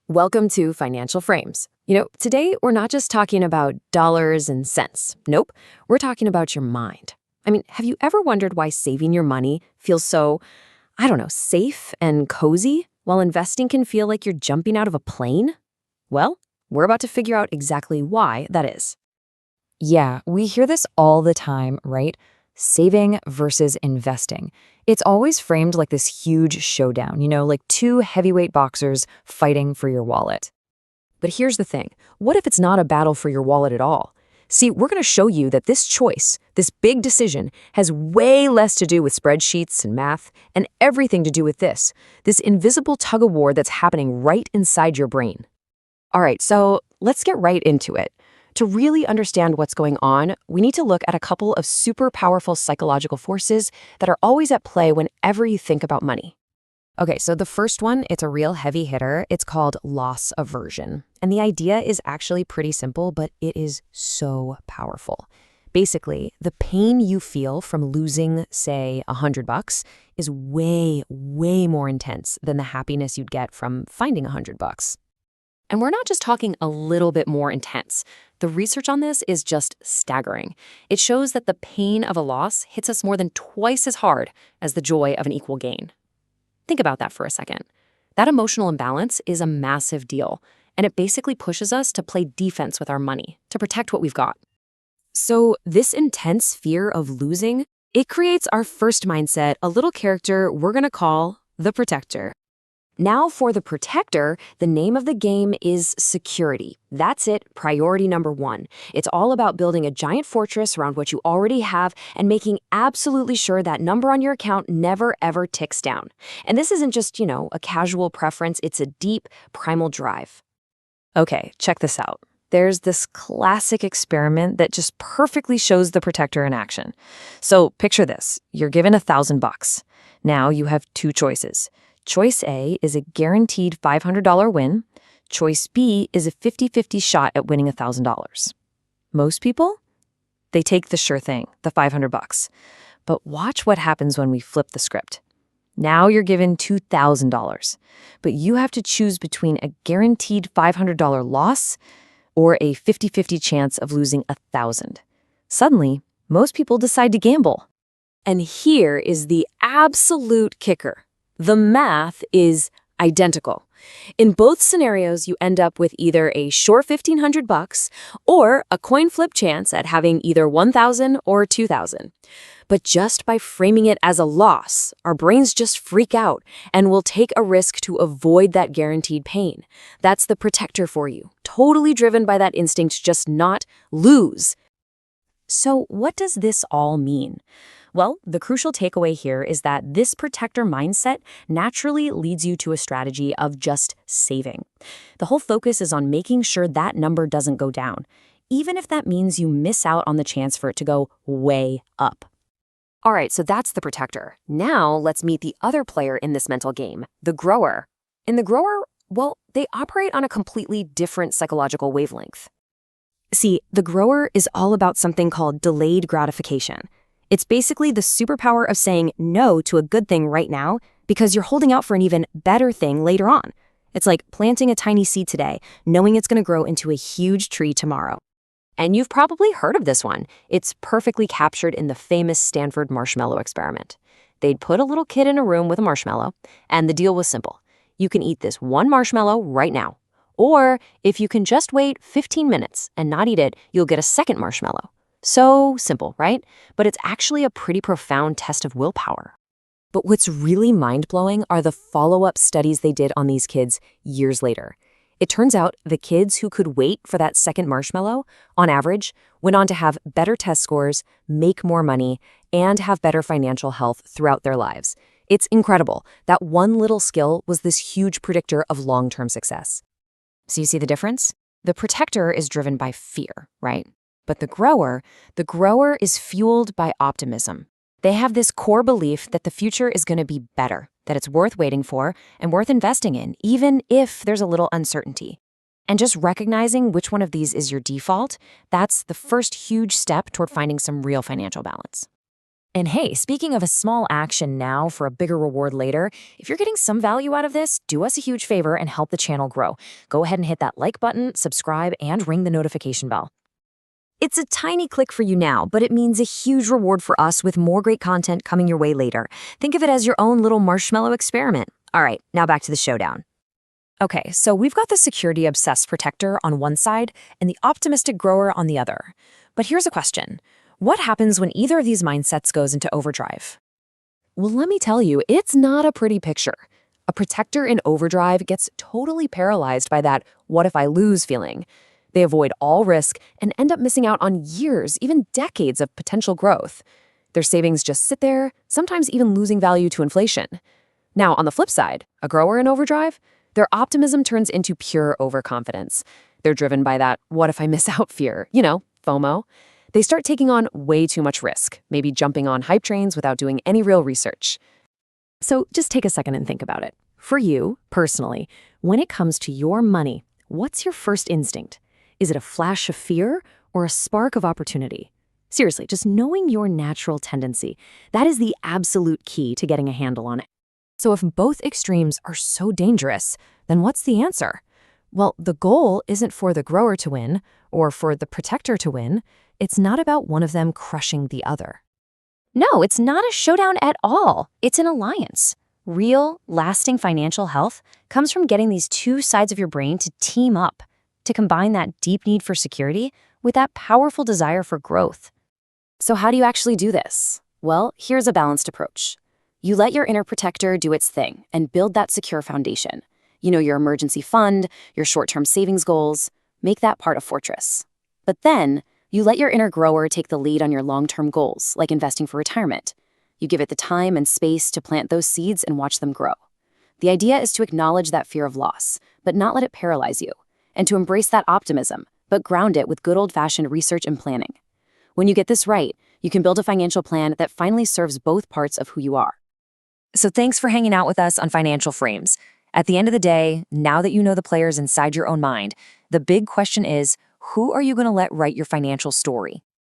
Welcome to Financial Frames. Today we're not just talking about dollars and cents. Nope, we're talking about your mind. Have you ever wondered why saving your money feels so, safe and cozy, while investing can feel like you're jumping out of a plane? Well, we're about to figure out exactly why that is. Yeah, we hear this all the time, right? Saving versus investing. It's always framed like this huge showdown, like two heavyweight boxers fighting for your wallet. But here's the thing. What if it's not a battle for your wallet at all? See, we're going to show you that this choice, this big decision, has way less to do with spreadsheets and math and everything to do with this invisible tug-of-war that's happening right inside your brain. All right, so let's get right into it. To really understand what's going on, we need to look at a couple of super powerful psychological forces that are always at play whenever you think about money. Okay, so the first one, it's a real heavy hitter. It's called loss aversion. And the idea is actually pretty simple, but it is so powerful. Basically, the pain you feel from losing, say, $100 is way, way more intense than the happiness you'd get from finding $100. And we're not just talking a little bit more intense. The research on this is just staggering. It shows that the pain of a loss hits us more than twice as hard as the joy of an equal gain. Think about that for a second. That emotional imbalance is a massive deal, and it basically pushes us to play defense with our money, to protect what we've got. So this intense fear of losing, it creates our first mindset, a little character we're going to call the protector. Now for the protector, the name of the game is security. That's it, priority number one. It's all about building a giant fortress around what you already have and making absolutely sure that number on your account never ever ticks down. And this isn't just, a casual preference, it's a deep, primal drive. Okay, check this out. There's this classic experiment that just perfectly shows the protector in action. So picture this, you're given $1,000. Now you have two choices. Choice A is a guaranteed $500 win. Choice B is a 50-50 shot at winning $1,000. Most people, they take the sure thing, the $500. But watch what happens when we flip the script. Now you're given $2,000, but you have to choose between a guaranteed $500 loss or a 50-50 chance of losing $1,000. Suddenly, most people decide to gamble. And here is the absolute kicker. The math is identical. In both scenarios, you end up with either a sure $1,500 or a coin flip chance at having either $1,000 or $2,000. But just by framing it as a loss, our brains just freak out and will take a risk to avoid that guaranteed pain. That's the protector for you, totally driven by that instinct just not lose. So what does this all mean? Well, the crucial takeaway here is that this protector mindset naturally leads you to a strategy of just saving. The whole focus is on making sure that number doesn't go down, even if that means you miss out on the chance for it to go way up. All right, so that's the protector. Now let's meet the other player in this mental game, the grower. In the grower, well, they operate on a completely different psychological wavelength. See, the grower is all about something called delayed gratification. It's basically the superpower of saying no to a good thing right now because you're holding out for an even better thing later on. It's like planting a tiny seed today, knowing it's going to grow into a huge tree tomorrow. And you've probably heard of this one. It's perfectly captured in the famous Stanford marshmallow experiment. They'd put a little kid in a room with a marshmallow, and the deal was simple. You can eat this one marshmallow right now. Or if you can just wait 15 minutes and not eat it, you'll get a second marshmallow. So simple, right? But it's actually a pretty profound test of willpower. But what's really mind-blowing are the follow-up studies they did on these kids years later. It turns out the kids who could wait for that second marshmallow, on average, went on to have better test scores, make more money, and have better financial health throughout their lives. It's incredible. That one little skill was this huge predictor of long-term success. So you see the difference? The protector is driven by fear, right? But the grower is fueled by optimism. They have this core belief that the future is going to be better, that it's worth waiting for and worth investing in, even if there's a little uncertainty. And just recognizing which one of these is your default, that's the first huge step toward finding some real financial balance. And hey, speaking of a small action now for a bigger reward later, if you're getting some value out of this, do us a huge favor and help the channel grow. Go ahead and hit that like button, subscribe, and ring the notification bell. It's a tiny click for you now, but it means a huge reward for us with more great content coming your way later. Think of it as your own little marshmallow experiment. All right, now back to the showdown. Okay, so we've got the security-obsessed protector on one side and the optimistic grower on the other. But here's a question. What happens when either of these mindsets goes into overdrive? Well, let me tell you, it's not a pretty picture. A protector in overdrive gets totally paralyzed by that "what if I lose" feeling. They avoid all risk and end up missing out on years, even decades of potential growth. Their savings just sit there, sometimes even losing value to inflation. Now, on the flip side, a grower in overdrive, their optimism turns into pure overconfidence. They're driven by that "what if I miss out" fear, FOMO. They start taking on way too much risk, maybe jumping on hype trains without doing any real research. So just take a second and think about it. For you, personally, when it comes to your money, what's your first instinct? Is it a flash of fear or a spark of opportunity? Seriously, just knowing your natural tendency, that is the absolute key to getting a handle on it. So if both extremes are so dangerous, then what's the answer? Well, the goal isn't for the grower to win or for the protector to win. It's not about one of them crushing the other. No, it's not a showdown at all. It's an alliance. Real, lasting financial health comes from getting these two sides of your brain to team up, to combine that deep need for security with that powerful desire for growth. So how do you actually do this? Well, here's a balanced approach. You let your inner protector do its thing and build that secure foundation. Your emergency fund, your short-term savings goals. Make that part a fortress. But then, you let your inner grower take the lead on your long-term goals, like investing for retirement. You give it the time and space to plant those seeds and watch them grow. The idea is to acknowledge that fear of loss, but not let it paralyze you, and to embrace that optimism, but ground it with good old-fashioned research and planning. When you get this right, you can build a financial plan that finally serves both parts of who you are. So thanks for hanging out with us on Financial Frames. At the end of the day, now that you know the players inside your own mind, the big question is, who are you going to let write your financial story?